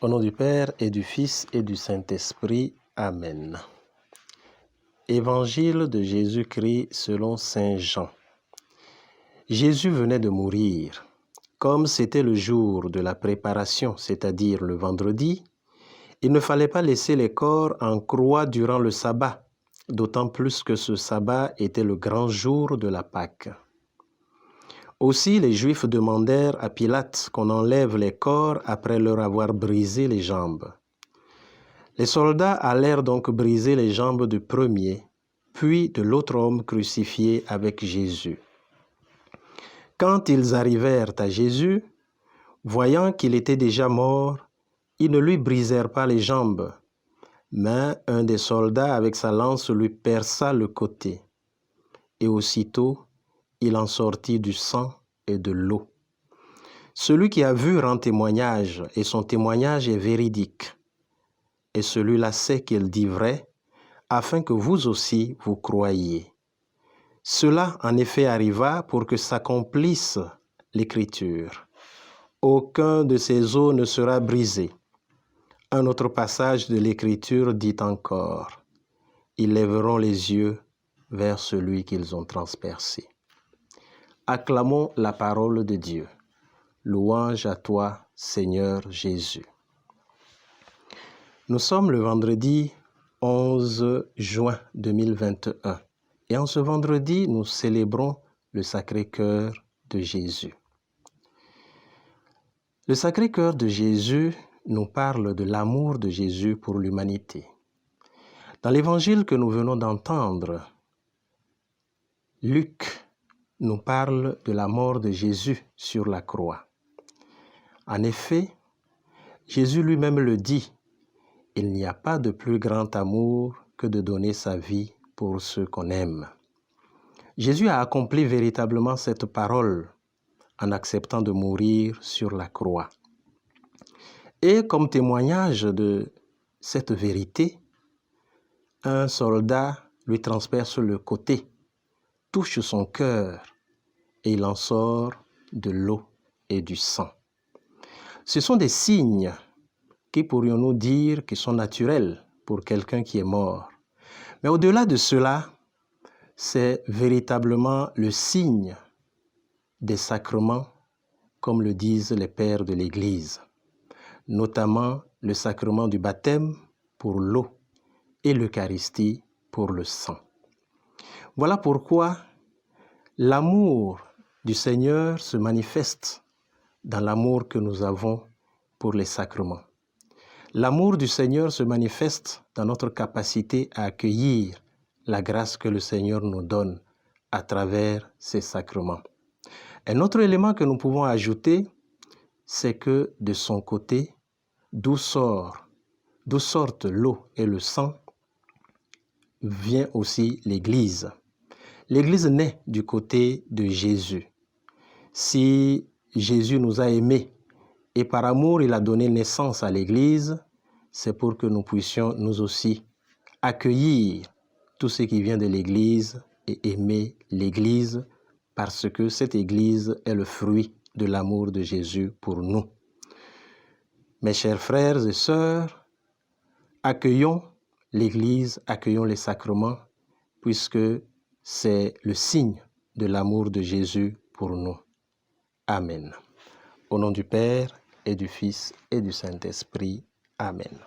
Au nom du Père et du Fils et du Saint-Esprit. Amen. Évangile de Jésus-Christ selon Saint Jean. Jésus venait de mourir. Comme c'était le jour de la préparation, c'est-à-dire le vendredi, il ne fallait pas laisser les corps en croix durant le sabbat, d'autant plus que ce sabbat était le grand jour de la Pâque. Aussi, les Juifs demandèrent à Pilate qu'on enlève les corps après leur avoir brisé les jambes. Les soldats allèrent donc briser les jambes du premier, puis de l'autre homme crucifié avec Jésus. Quand ils arrivèrent à Jésus, voyant qu'il était déjà mort, ils ne lui brisèrent pas les jambes, mais un des soldats avec sa lance lui perça le côté. Et aussitôt, il en sortit du sang et de l'eau. Celui qui a vu rend témoignage, et son témoignage est véridique. Et celui-là sait qu'il dit vrai, afin que vous aussi vous croyiez. Cela en effet arriva pour que s'accomplisse l'Écriture. Aucun de ces os ne sera brisé. Un autre passage de l'Écriture dit encore, ils lèveront les yeux vers celui qu'ils ont transpercé. Acclamons la parole de Dieu. Louange à toi, Seigneur Jésus. Nous sommes le vendredi 11 juin 2021 et en ce vendredi, nous célébrons le Sacré-Cœur de Jésus. Le Sacré-Cœur de Jésus nous parle de l'amour de Jésus pour l'humanité. Dans l'évangile que nous venons d'entendre, Luc nous parle de la mort de Jésus sur la croix. En effet, Jésus lui-même le dit, il n'y a pas de plus grand amour que de donner sa vie pour ceux qu'on aime. Jésus a accompli véritablement cette parole en acceptant de mourir sur la croix. Et comme témoignage de cette vérité, un soldat lui transperce le côté, touche son cœur et il en sort de l'eau et du sang. Ce sont des signes qui pourrions-nous dire qui sont naturels pour quelqu'un qui est mort. Mais au-delà de cela, c'est véritablement le signe des sacrements, comme le disent les pères de l'Église, notamment le sacrement du baptême pour l'eau et l'Eucharistie pour le sang. Voilà pourquoi l'amour du Seigneur se manifeste dans l'amour que nous avons pour les sacrements. L'amour du Seigneur se manifeste dans notre capacité à accueillir la grâce que le Seigneur nous donne à travers ces sacrements. Un autre élément que nous pouvons ajouter, c'est que de son côté, d'où sortent l'eau et le sang, vient aussi l'Église. L'Église naît du côté de Jésus. Si Jésus nous a aimés et par amour il a donné naissance à l'Église, c'est pour que nous puissions nous aussi accueillir tout ce qui vient de l'Église et aimer l'Église parce que cette Église est le fruit de l'amour de Jésus pour nous. Mes chers frères et sœurs, accueillons l'Église, accueillons les sacrements, puisque c'est le signe de l'amour de Jésus pour nous. Amen. Au nom du Père et du Fils et du Saint-Esprit. Amen.